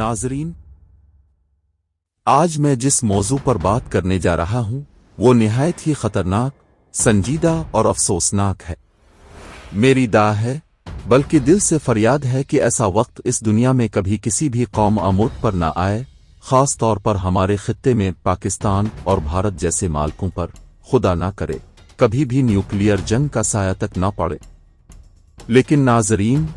नाज़रीन, आज मैं जिस मौजू पर बात करने जा रहा हूं वो निहायत ही खतरनाक, संजीदा और अफसोसनाक है। मेरी दाह है, बल्कि दिल से फरियाद है कि ऐसा वक्त इस दुनिया में कभी किसी भी कौम आमोद पर न आए, खास तौर पर हमारे खित्ते में पाकिस्तान और भारत जैसे मालकों पर, खुदा ना करे कभी भी न्यूक्लियर जंग का साया तक न पड़े। लेकिन नाज़रीन,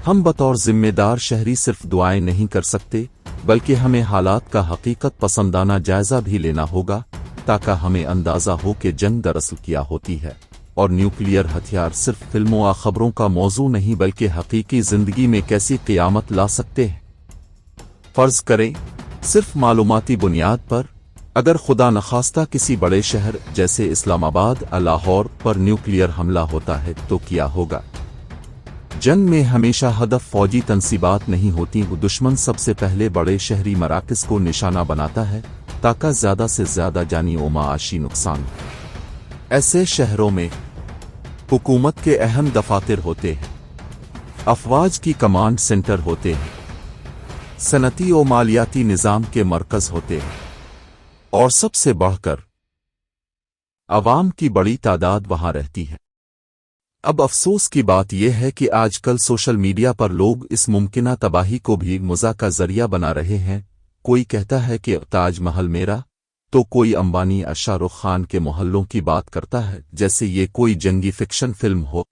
हम बतौर जिम्मेदार शहरी सिर्फ दुआएं नहीं कर सकते, बल्कि हमें हालात का हकीकत पसंदाना जायजा भी लेना होगा, ताकि हमें अंदाजा हो कि जंग दरअसल क्या होती है और न्यूक्लियर हथियार सिर्फ फिल्मों या खबरों का मौजू नहीं बल्कि हकीकी जिंदगी में कैसी क़यामत ला सकते हैं। फर्ज करें, सिर्फ मालूमाती बुनियाद पर, अगर खुदा नखास्ता किसी बड़े शहर जैसे इस्लामाबाद या लाहौर पर न्यूक्लियर हमला होता है तो क्या होगा। जंग में हमेशा हदफ फौजी तंसीबात नहीं होती, वो दुश्मन सबसे पहले बड़े शहरी मराकज़ को निशाना बनाता है ताकि ज़्यादा से ज़्यादा जानी और माशी नुकसान। ऐसे शहरों में हुकूमत के अहम दफातर होते हैं, अफवाज की कमांड सेंटर होते हैं, सनती और मालियाती निज़ाम के मरकज़ होते हैं, और सबसे बढ़कर अवाम की बड़ी तादाद वहां रहती है। अब अफसोस की बात यह है कि आजकल सोशल मीडिया पर लोग इस मुमकिना तबाही को भी मज़ा का जरिया बना रहे हैं। कोई कहता है कि ताज महल मेरा, तो कोई अंबानी या शाहरुख खान के मोहल्लों की बात करता है जैसे ये कोई जंगी फिक्शन फिल्म हो।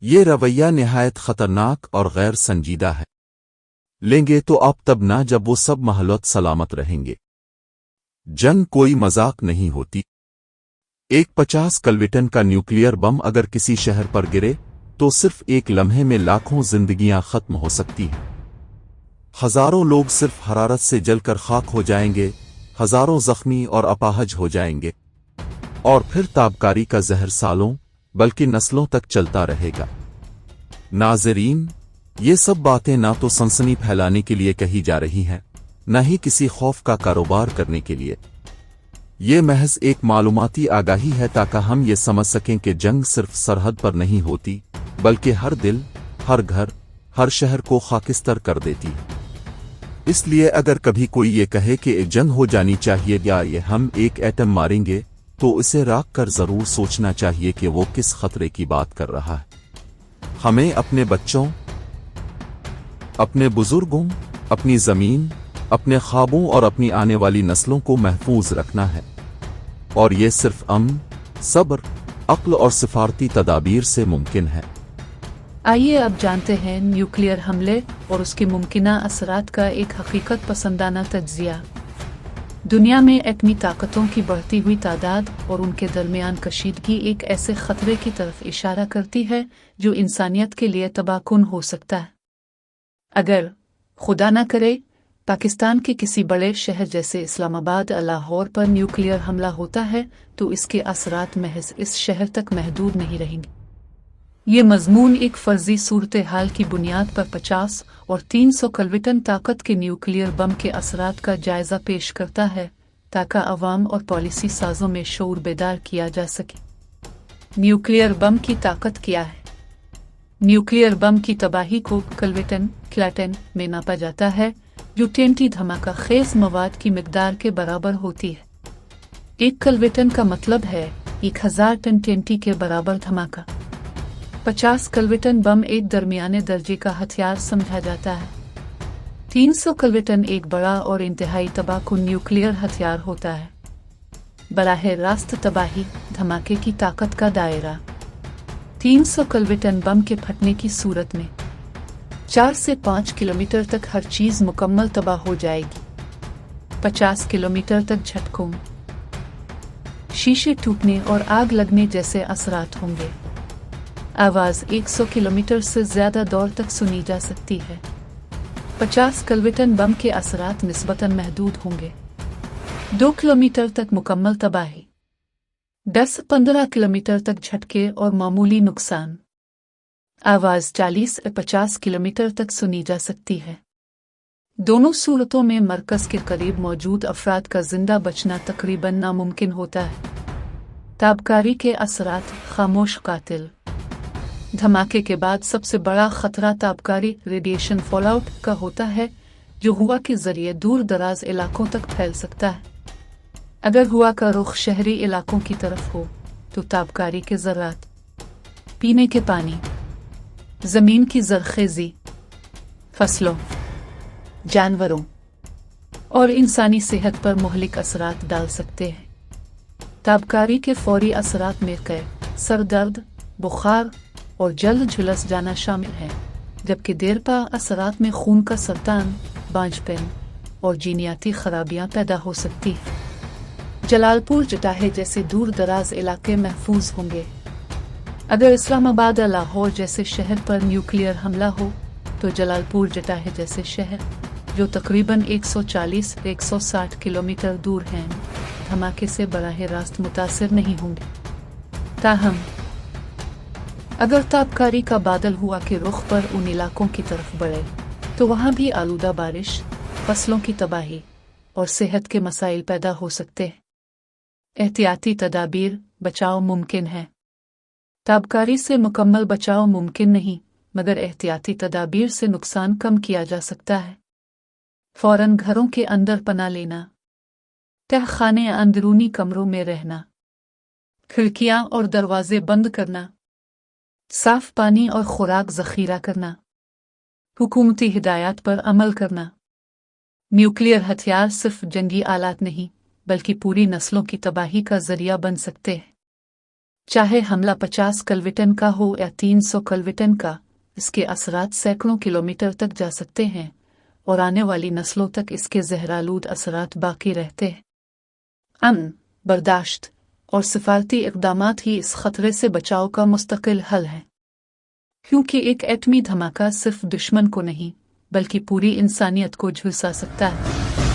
ये रवैया निहायत खतरनाक और गैर संजीदा है। लेंगे तो अब तब ना जब वो सब महलों सलामत रहेंगे। जंग कोई मजाक नहीं होती। एक 50 किलोटन का न्यूक्लियर बम अगर किसी शहर पर गिरे तो सिर्फ एक लम्हे में लाखों जिंदगियां खत्म हो सकती हैं। हजारों लोग सिर्फ हरारत से जलकर खाक हो जाएंगे, हजारों जख्मी और अपाहज हो जाएंगे, और फिर ताबकारी का जहर सालों बल्कि नस्लों तक चलता रहेगा। नाज़रीन, ये सब बातें ना तो सनसनी फैलाने के लिए कही जा रही हैं, न ही किसी खौफ का कारोबार करने के लिए। ये महज एक मालूमाती आगाही है ताकि हम ये समझ सकें कि जंग सिर्फ सरहद पर नहीं होती, बल्कि हर दिल, हर घर, हर शहर को खाकिस्तर कर देती है। इसलिए अगर कभी कोई ये कहे कि जंग हो जानी चाहिए या ये हम एक एटम मारेंगे, तो इसे राख कर जरूर सोचना चाहिए कि वो किस खतरे की बात कर रहा है। हमें अपने बच्चों, अपने बुजुर्गों, अपनी जमीन, अपने ख्वाबों और अपनी आने वाली नस्लों को महफूज रखना है, और ये सिर्फ अमन, सब्र, अक्ल और सिफारती तदाबीर से मुमकिन है। आइए अब जानते हैं न्यूक्लियर हमले और उसके मुमकिना असरात का एक हकीकत पसंदाना तज्जिया। दुनिया में एटमी ताकतों की बढ़ती हुई तादाद और उनके दरमियान कशीदगी एक ऐसे खतरे की तरफ इशारा करती है जो इंसानियत के लिए तबाहकुन हो सकता है। अगर खुदा न करे पाकिस्तान के किसी बड़े शहर जैसे इस्लामाबाद या लाहौर पर न्यूक्लियर हमला होता है तो इसके असरात महज इस शहर तक महदूद नहीं रहेंगे। ये मजमून एक फर्जी सूरत हाल की बुनियाद पर 50 और 300 किलोटन ताकत के न्यूक्लियर बम के असरात का जायजा पेश करता है ताकि अवाम और पॉलिसी साजों में शऊर बेदार किया जा सके। न्यूक्लियर बम की ताकत क्या है? न्यूक्लियर बम की तबाही को किलोटन में नापा जाता है, जो TNT धमाका खेज मवाद की मिकदार के बराबर होती है। एक किलोटन का मतलब है 1000 टन TNT के बराबर धमाका। 50 किलोटन बम एक दरमियाने दर्जे का हथियार समझा जाता है। 300 किलोटन एक बड़ा और इंतहाई तबाहकुन न्यूक्लियर हथियार होता है। बराह रास्त तबाही धमाके की ताकत का दायरा 300 किलोटन बम के फटने की सूरत में 4 से 5 किलोमीटर तक हर चीज मुकम्मल तबाह हो जाएगी। 50 किलोमीटर तक झटकों, शीशे टूटने और आग लगने जैसे असरात होंगे। आवाज 100 किलोमीटर से ज्यादा दूर तक सुनी जा सकती है। 50 किलोटन बम के असरात निस्बतन महदूद होंगे। 2 किलोमीटर तक मुकम्मल तबाही, 10-15 किलोमीटर तक झटके और मामूली नुकसान। आवाज 40 से 50 किलोमीटर तक सुनी जा सकती है। दोनों सूरतों में मरकज के करीब मौजूद अफराद का जिंदा बचना तकरीबन नामुमकिन होता है। ताबकारी के असरात खामोश कातिल। धमाके के बाद सबसे बड़ा खतरा ताबकारी रेडिएशन फॉलआउट का होता है, जो हुआ के जरिए दूर दराज इलाकों तक फैल सकता है। अगर हुआ का रुख शहरी इलाकों की तरफ हो तो ताबकारी के ज़रात, पीने के पानी, ज़मीन की ज़रख़ेज़ी, फसलों, जानवरों और इंसानी सेहत पर मुहलिक असरात डाल सकते हैं। ताबकारी के फौरी असरात में कैद, सर दर्द, बुखार और जल्द झुलस जाना शामिल है, जबकि देरपा असरात में खून का सरतान, बांझपन और जीनियाती खराबियां पैदा हो सकती हैं। जलालपुर जटाहे जैसे दूर दराज इलाके महफूज होंगे। अगर इस्लामाबाद या लाहौर जैसे शहर पर न्यूक्लियर हमला हो तो जलालपुर जटाहे जैसे शहर, जो तकरीबन 140-160 किलोमीटर दूर हैं, धमाके से बराह रास्त मुतासिर नहीं होंगे। ताहम अगर ताबकारी का बादल हुआ के रुख पर उन इलाकों की तरफ बढ़े तो वहाँ भी आलूदा बारिश, फसलों की तबाही और सेहत के मसाइल पैदा हो सकते हैं। एहतियाती तदाबीर, बचाव मुमकिन है। ताबकारी से मुकम्मल बचाव मुमकिन नहीं, मगर एहतियाती तदाबीर से नुकसान कम किया जा सकता है। फौरन घरों के अंदर पनाह लेना, तहखाने या अंदरूनी कमरों में रहना, खिड़कियां और दरवाजे बंद करना, साफ पानी और खुराक ज़ख़ीरा करना, हुकूमती हिदायत पर अमल करना। न्यूक्लियर हथियार सिर्फ जंगी आलात नहीं बल्कि पूरी नस्लों की तबाही का जरिया बन सकते हैं। चाहे हमला 50 किलोमीटर का हो या 300 किलोमीटर का, इसके असरात सैकड़ों किलोमीटर तक जा सकते हैं और आने वाली नस्लों तक इसके जहरालूद असरात बाकी रहते हैं। अमन, बर्दाश्त और सिफारती इक़दामात ही इस खतरे से बचाव का मुस्तकिल हल है, क्योंकि एक एटमी धमाका सिर्फ दुश्मन को नहीं बल्कि पूरी इंसानियत को झुलसा सकता है।